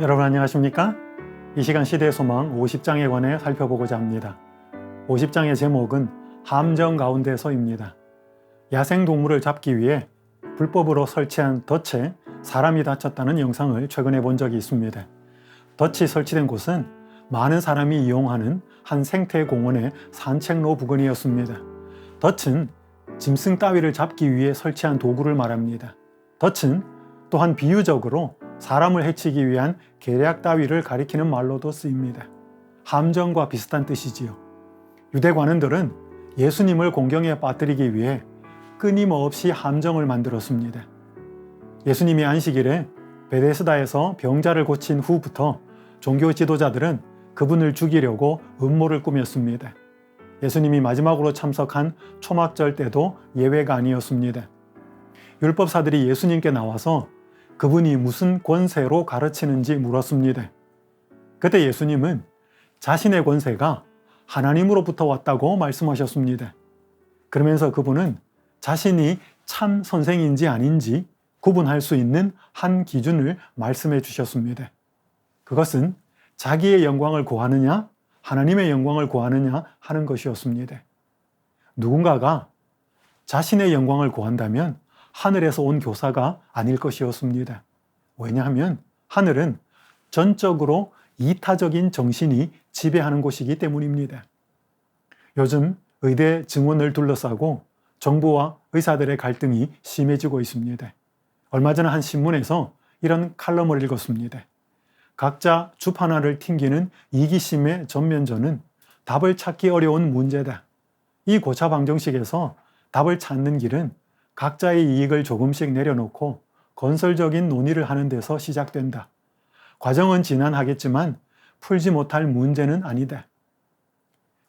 여러분 안녕하십니까? 이 시간 시대의 소망 50장에 관해 살펴보고자 합니다. 50장의 제목은 함정 가운데서입니다. 야생동물을 잡기 위해 불법으로 설치한 덫에 사람이 다쳤다는 영상을 최근에 본 적이 있습니다. 덫이 설치된 곳은 많은 사람이 이용하는 한 생태공원의 산책로 부근이었습니다. 덫은 짐승 따위를 잡기 위해 설치한 도구를 말합니다. 덫은 또한 비유적으로 사람을 해치기 위한 계략 따위를 가리키는 말로도 쓰입니다. 함정과 비슷한 뜻이지요. 유대 관원들은 예수님을 공경에 빠뜨리기 위해 끊임없이 함정을 만들었습니다. 예수님이 안식일에 베데스다에서 병자를 고친 후부터 종교 지도자들은 그분을 죽이려고 음모를 꾸몄습니다. 예수님이 마지막으로 참석한 초막절 때도 예외가 아니었습니다. 율법사들이 예수님께 나와서 그분이 무슨 권세로 가르치는지 물었습니다. 그때 예수님은 자신의 권세가 하나님으로부터 왔다고 말씀하셨습니다. 그러면서 그분은 자신이 참 선생인지 아닌지 구분할 수 있는 한 기준을 말씀해 주셨습니다. 그것은 자기의 영광을 구하느냐, 하나님의 영광을 구하느냐 하는 것이었습니다. 누군가가 자신의 영광을 구한다면 하늘에서 온 교사가 아닐 것이었습니다. 왜냐하면 하늘은 전적으로 이타적인 정신이 지배하는 곳이기 때문입니다. 요즘 의대 증원을 둘러싸고 정부와 의사들의 갈등이 심해지고 있습니다. 얼마 전에 한 신문에서 이런 칼럼을 읽었습니다. 각자 줍 하나를 튕기는 이기심의 전면전은 답을 찾기 어려운 문제다. 이 고차 방정식에서 답을 찾는 길은 각자의 이익을 조금씩 내려놓고 건설적인 논의를 하는 데서 시작된다. 과정은 지난하겠지만 풀지 못할 문제는 아니다.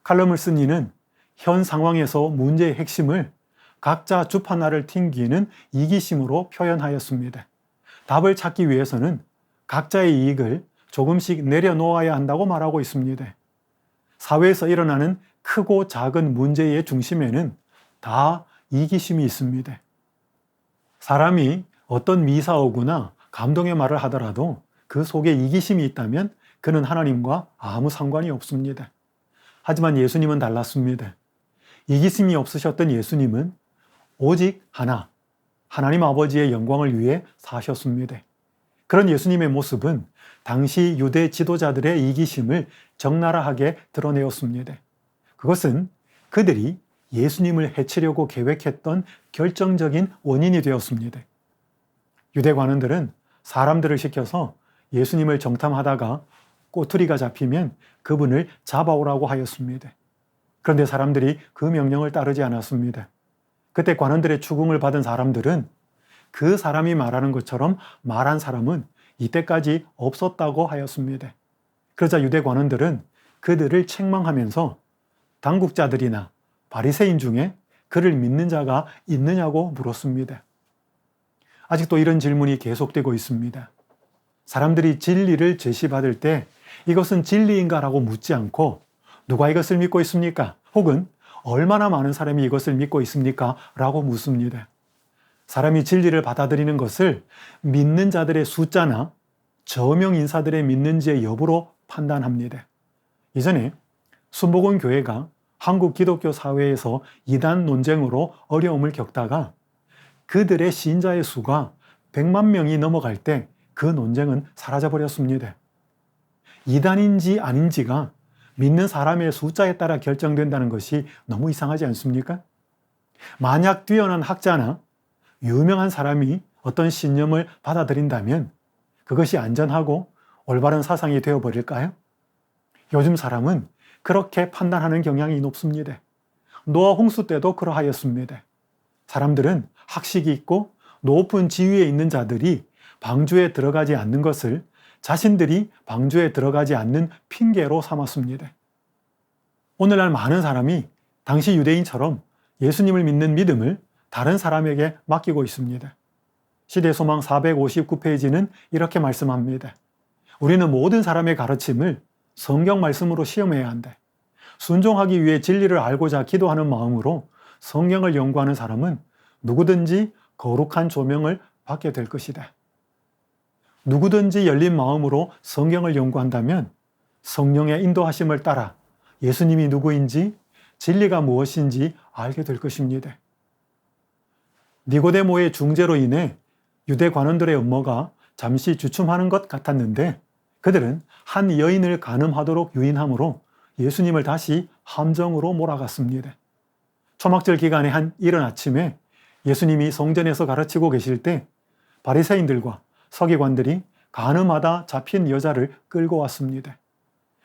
칼럼을 쓴 이는 현 상황에서 문제의 핵심을 각자 줍 하나를 튕기는 이기심으로 표현하였습니다. 답을 찾기 위해서는 각자의 이익을 조금씩 내려놓아야 한다고 말하고 있습니다. 사회에서 일어나는 크고 작은 문제의 중심에는 다 이기심이 있습니다. 사람이 어떤 미사오구나 감동의 말을 하더라도 그 속에 이기심이 있다면 그는 하나님과 아무 상관이 없습니다. 하지만 예수님은 달랐습니다. 이기심이 없으셨던 예수님은 오직 하나님 아버지의 영광을 위해 사셨습니다. 그런 예수님의 모습은 당시 유대 지도자들의 이기심을 적나라하게 드러내었습니다. 그것은 그들이 예수님을 해치려고 계획했던 결정적인 원인이 되었습니다. 유대 관원들은 사람들을 시켜서 예수님을 정탐하다가 꼬투리가 잡히면 그분을 잡아오라고 하였습니다. 그런데 사람들이 그 명령을 따르지 않았습니다. 그때 관원들의 추궁을 받은 사람들은 그 사람이 말하는 것처럼 말한 사람은 이때까지 없었다고 하였습니다. 그러자 유대 관원들은 그들을 책망하면서 당국자들이나 바리새인 중에 그를 믿는 자가 있느냐고 물었습니다. 아직도 이런 질문이 계속되고 있습니다. 사람들이 진리를 제시받을 때 이것은 진리인가라고 묻지 않고 누가 이것을 믿고 있습니까? 혹은 얼마나 많은 사람이 이것을 믿고 있습니까? 라고 묻습니다. 사람이 진리를 받아들이는 것을 믿는 자들의 숫자나 저명 인사들의 믿는지의 여부로 판단합니다. 이전에 순복음 교회가 한국 기독교 사회에서 이단 논쟁으로 어려움을 겪다가 그들의 신자의 수가 100만 명이 넘어갈 때 그 논쟁은 사라져버렸습니다. 이단인지 아닌지가 믿는 사람의 숫자에 따라 결정된다는 것이 너무 이상하지 않습니까? 만약 뛰어난 학자나 유명한 사람이 어떤 신념을 받아들인다면 그것이 안전하고 올바른 사상이 되어버릴까요? 요즘 사람은 그렇게 판단하는 경향이 높습니다. 노아 홍수 때도 그러하였습니다. 사람들은 학식이 있고 높은 지위에 있는 자들이 방주에 들어가지 않는 것을 자신들이 방주에 들어가지 않는 핑계로 삼았습니다. 오늘날 많은 사람이 당시 유대인처럼 예수님을 믿는 믿음을 다른 사람에게 맡기고 있습니다. 시대소망 459페이지는 이렇게 말씀합니다. 우리는 모든 사람의 가르침을 성경 말씀으로 시험해야 한다. 순종하기 위해 진리를 알고자 기도하는 마음으로 성경을 연구하는 사람은 누구든지 거룩한 조명을 받게 될 것이다. 누구든지 열린 마음으로 성경을 연구한다면 성령의 인도하심을 따라 예수님이 누구인지 진리가 무엇인지 알게 될 것입니다. 니고데모의 중재로 인해 유대 관원들의 음모가 잠시 주춤하는 것 같았는데 그들은 한 여인을 간음하도록 유인함으로 예수님을 다시 함정으로 몰아갔습니다. 초막절 기간의 한 이른 아침에 예수님이 성전에서 가르치고 계실 때 바리새인들과 서기관들이 간음하다 잡힌 여자를 끌고 왔습니다.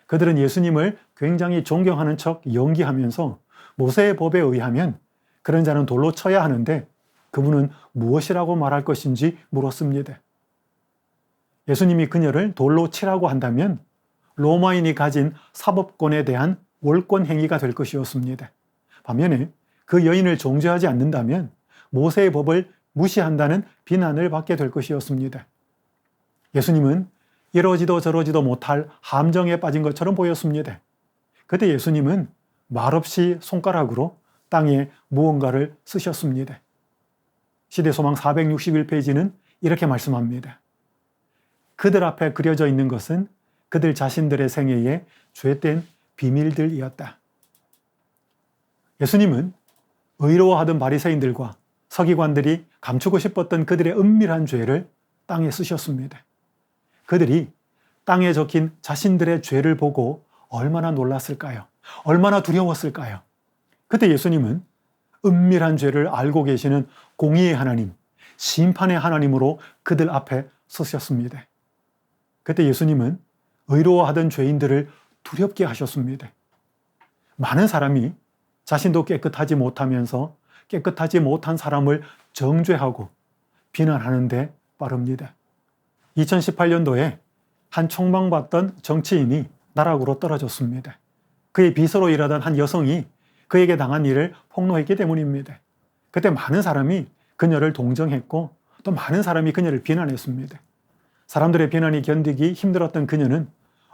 그들은 예수님을 굉장히 존경하는 척 연기하면서 모세의 법에 의하면 그런 자는 돌로 쳐야 하는데 그분은 무엇이라고 말할 것인지 물었습니다. 예수님이 그녀를 돌로 치라고 한다면 로마인이 가진 사법권에 대한 월권 행위가 될 것이었습니다. 반면에 그 여인을 정죄하지 않는다면 모세의 법을 무시한다는 비난을 받게 될 것이었습니다. 예수님은 이러지도 저러지도 못할 함정에 빠진 것처럼 보였습니다. 그때 예수님은 말없이 손가락으로 땅에 무언가를 쓰셨습니다. 시대소망 461페이지는 이렇게 말씀합니다. 그들 앞에 그려져 있는 것은 그들 자신들의 생애의 죄된 비밀들이었다. 예수님은 의로워하던 바리새인들과 서기관들이 감추고 싶었던 그들의 은밀한 죄를 땅에 쓰셨습니다. 그들이 땅에 적힌 자신들의 죄를 보고 얼마나 놀랐을까요? 얼마나 두려웠을까요? 그때 예수님은 은밀한 죄를 알고 계시는 공의의 하나님, 심판의 하나님으로 그들 앞에 서셨습니다. 그때 예수님은 의로워하던 죄인들을 두렵게 하셨습니다. 많은 사람이 자신도 깨끗하지 못하면서 깨끗하지 못한 사람을 정죄하고 비난하는데 빠릅니다. 2018년도에 한 총망받던 정치인이 나락으로 떨어졌습니다. 그의 비서로 일하던 한 여성이 그에게 당한 일을 폭로했기 때문입니다. 그때 많은 사람이 그녀를 동정했고 또 많은 사람이 그녀를 비난했습니다. 사람들의 비난이 견디기 힘들었던 그녀는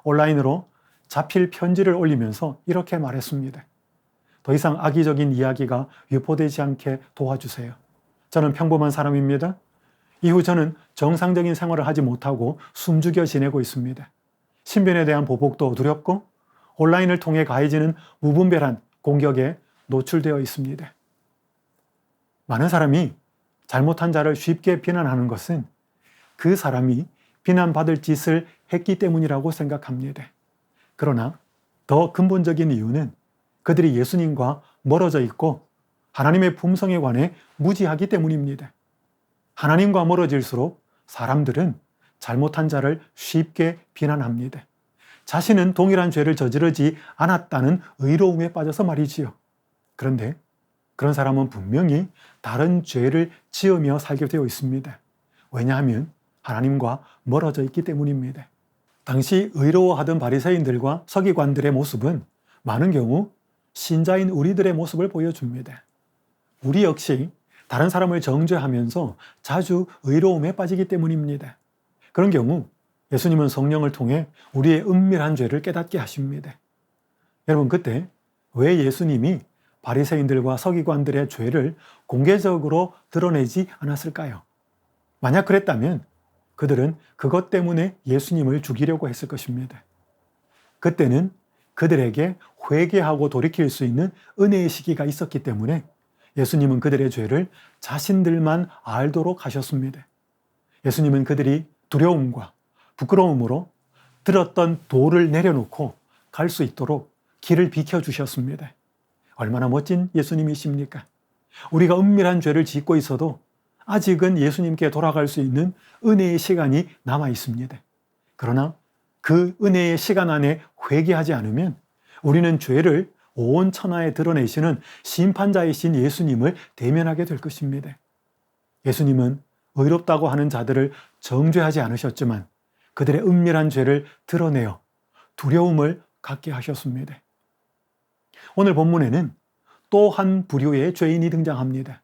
온라인으로 자필 편지를 올리면서 이렇게 말했습니다. 더 이상 악의적인 이야기가 유포되지 않게 도와주세요. 저는 평범한 사람입니다. 이후 저는 정상적인 생활을 하지 못하고 숨죽여 지내고 있습니다. 신변에 대한 보복도 두렵고 온라인을 통해 가해지는 무분별한 공격에 노출되어 있습니다. 많은 사람이 잘못한 자를 쉽게 비난하는 것은 그 사람이 비난받을 짓을 했기 때문이라고 생각합니다. 그러나 더 근본적인 이유는 그들이 예수님과 멀어져 있고 하나님의 품성에 관해 무지하기 때문입니다. 하나님과 멀어질수록 사람들은 잘못한 자를 쉽게 비난합니다. 자신은 동일한 죄를 저지르지 않았다는 의로움에 빠져서 말이지요. 그런데 그런 사람은 분명히 다른 죄를 지으며 살게 되어 있습니다. 왜냐하면 하나님과 멀어져 있기 때문입니다. 당시 의로워하던 바리새인들과 서기관들의 모습은 많은 경우 신자인 우리들의 모습을 보여줍니다. 우리 역시 다른 사람을 정죄하면서 자주 의로움에 빠지기 때문입니다. 그런 경우 예수님은 성령을 통해 우리의 은밀한 죄를 깨닫게 하십니다. 여러분, 그때 왜 예수님이 바리새인들과 서기관들의 죄를 공개적으로 드러내지 않았을까요? 만약 그랬다면 그들은 그것 때문에 예수님을 죽이려고 했을 것입니다. 그때는 그들에게 회개하고 돌이킬 수 있는 은혜의 시기가 있었기 때문에 예수님은 그들의 죄를 자신들만 알도록 하셨습니다. 예수님은 그들이 두려움과 부끄러움으로 들었던 돌을 내려놓고 갈 수 있도록 길을 비켜주셨습니다. 얼마나 멋진 예수님이십니까? 우리가 은밀한 죄를 짓고 있어도 아직은 예수님께 돌아갈 수 있는 은혜의 시간이 남아 있습니다. 그러나 그 은혜의 시간 안에 회개하지 않으면 우리는 죄를 온 천하에 드러내시는 심판자이신 예수님을 대면하게 될 것입니다. 예수님은 의롭다고 하는 자들을 정죄하지 않으셨지만 그들의 은밀한 죄를 드러내어 두려움을 갖게 하셨습니다. 오늘 본문에는 또 한 부류의 죄인이 등장합니다.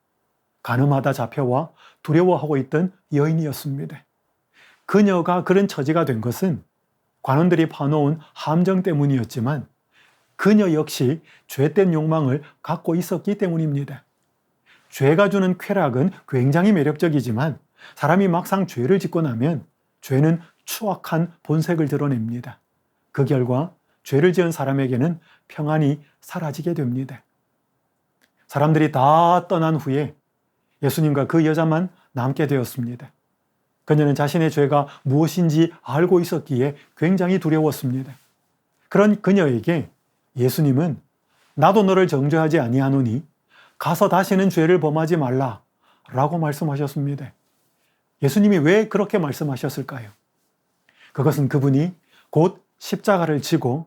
간음하다 잡혀와 두려워하고 있던 여인이었습니다. 그녀가 그런 처지가 된 것은 관원들이 파놓은 함정 때문이었지만 그녀 역시 죄된 욕망을 갖고 있었기 때문입니다. 죄가 주는 쾌락은 굉장히 매력적이지만 사람이 막상 죄를 짓고 나면 죄는 추악한 본색을 드러냅니다. 그 결과 죄를 지은 사람에게는 평안이 사라지게 됩니다. 사람들이 다 떠난 후에 예수님과 그 여자만 남게 되었습니다. 그녀는 자신의 죄가 무엇인지 알고 있었기에 굉장히 두려웠습니다. 그런 그녀에게 예수님은 나도 너를 정죄하지 아니하노니 가서 다시는 죄를 범하지 말라 라고 말씀하셨습니다. 예수님이 왜 그렇게 말씀하셨을까요? 그것은 그분이 곧 십자가를 지고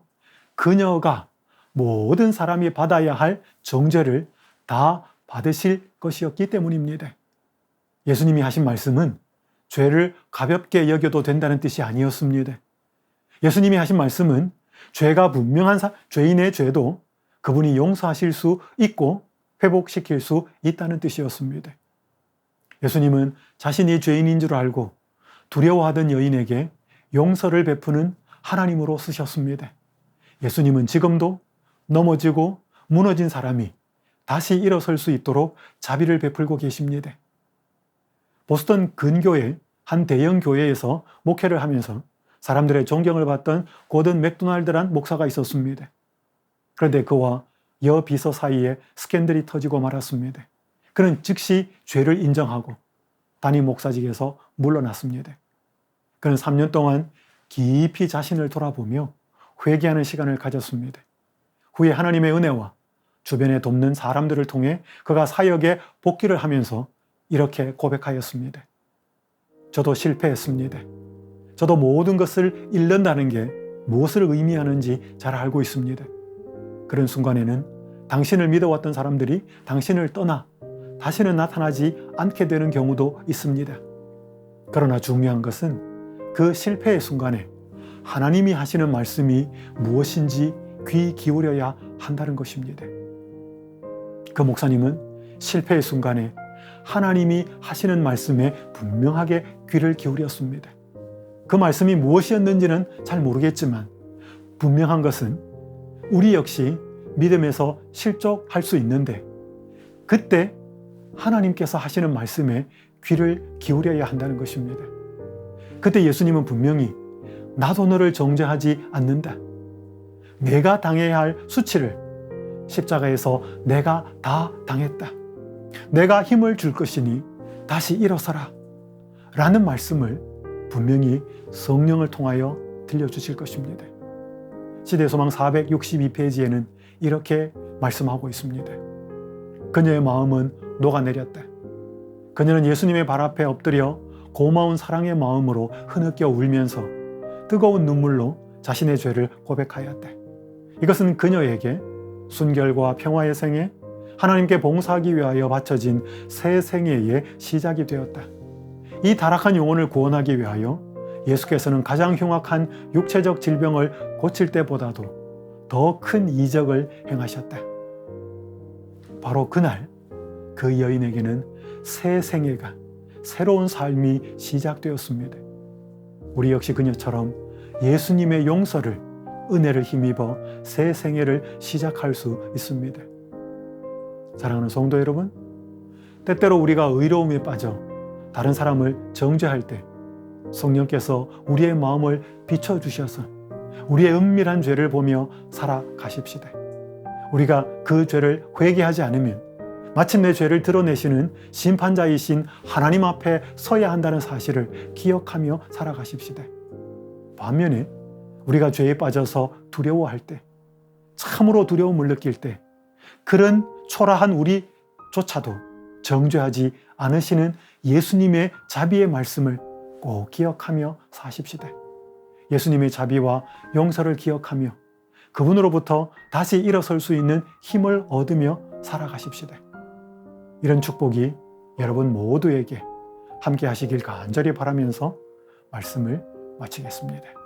그녀가 모든 사람이 받아야 할 정죄를 다 받으실 것이었기 때문입니다. 예수님이 하신 말씀은 죄를 가볍게 여겨도 된다는 뜻이 아니었습니다. 예수님이 하신 말씀은 죄가 분명한 죄인의 죄도 그분이 용서하실 수 있고 회복시킬 수 있다는 뜻이었습니다. 예수님은 자신이 죄인인 줄 알고 두려워하던 여인에게 용서를 베푸는 하나님으로 쓰셨습니다. 예수님은 지금도 넘어지고 무너진 사람이 다시 일어설 수 있도록 자비를 베풀고 계십니다. 보스턴 근교의 한 대형 교회에서 목회를 하면서 사람들의 존경을 받던 고든 맥도날드란 목사가 있었습니다. 그런데 그와 여 비서 사이에 스캔들이 터지고 말았습니다. 그는 즉시 죄를 인정하고 담임 목사직에서 물러났습니다. 그는 3년 동안 깊이 자신을 돌아보며 회개하는 시간을 가졌습니다. 후에 하나님의 은혜와 주변에 돕는 사람들을 통해 그가 사역에 복귀를 하면서 이렇게 고백하였습니다. 저도 실패했습니다. 저도 모든 것을 잃는다는 게 무엇을 의미하는지 잘 알고 있습니다. 그런 순간에는 당신을 믿어왔던 사람들이 당신을 떠나 다시는 나타나지 않게 되는 경우도 있습니다. 그러나 중요한 것은 그 실패의 순간에 하나님이 하시는 말씀이 무엇인지 귀 기울여야 한다는 것입니다. 그 목사님은 실패의 순간에 하나님이 하시는 말씀에 분명하게 귀를 기울였습니다. 그 말씀이 무엇이었는지는 잘 모르겠지만 분명한 것은 우리 역시 믿음에서 실족할 수 있는데 그때 하나님께서 하시는 말씀에 귀를 기울여야 한다는 것입니다. 그때 예수님은 분명히 나도 너를 정죄하지 않는다. 내가 당해야 할 수치를 십자가에서 내가 다 당했다. 내가 힘을 줄 것이니 다시 일어서라. 라는 말씀을 분명히 성령을 통하여 들려주실 것입니다. 시대소망 462페이지에는 이렇게 말씀하고 있습니다. 그녀의 마음은 녹아내렸다. 그녀는 예수님의 발 앞에 엎드려 고마운 사랑의 마음으로 흐느껴 울면서 뜨거운 눈물로 자신의 죄를 고백하였다. 이것은 그녀에게 순결과 평화의 생애, 하나님께 봉사하기 위하여 바쳐진 새 생애의 시작이 되었다. 이 타락한 영혼을 구원하기 위하여 예수께서는 가장 흉악한 육체적 질병을 고칠 때보다도 더 큰 이적을 행하셨다. 바로 그날 그 여인에게는 새 생애가, 새로운 삶이 시작되었습니다. 우리 역시 그녀처럼 예수님의 용서를, 은혜를 힘입어 새 생애를 시작할 수 있습니다. 사랑하는 성도 여러분, 때때로 우리가 의로움에 빠져 다른 사람을 정죄할 때 성령께서 우리의 마음을 비춰주셔서 우리의 은밀한 죄를 보며 살아가십시다. 우리가 그 죄를 회개하지 않으면 마침내 죄를 드러내시는 심판자이신 하나님 앞에 서야 한다는 사실을 기억하며 살아가십시다. 반면에 우리가 죄에 빠져서 두려워할 때, 참으로 두려움을 느낄 때 그런 초라한 우리조차도 정죄하지 않으시는 예수님의 자비의 말씀을 꼭 기억하며 사십시다. 예수님의 자비와 용서를 기억하며 그분으로부터 다시 일어설 수 있는 힘을 얻으며 살아가십시다. 이런 축복이 여러분 모두에게 함께 하시길 간절히 바라면서 말씀을 마치겠습니다.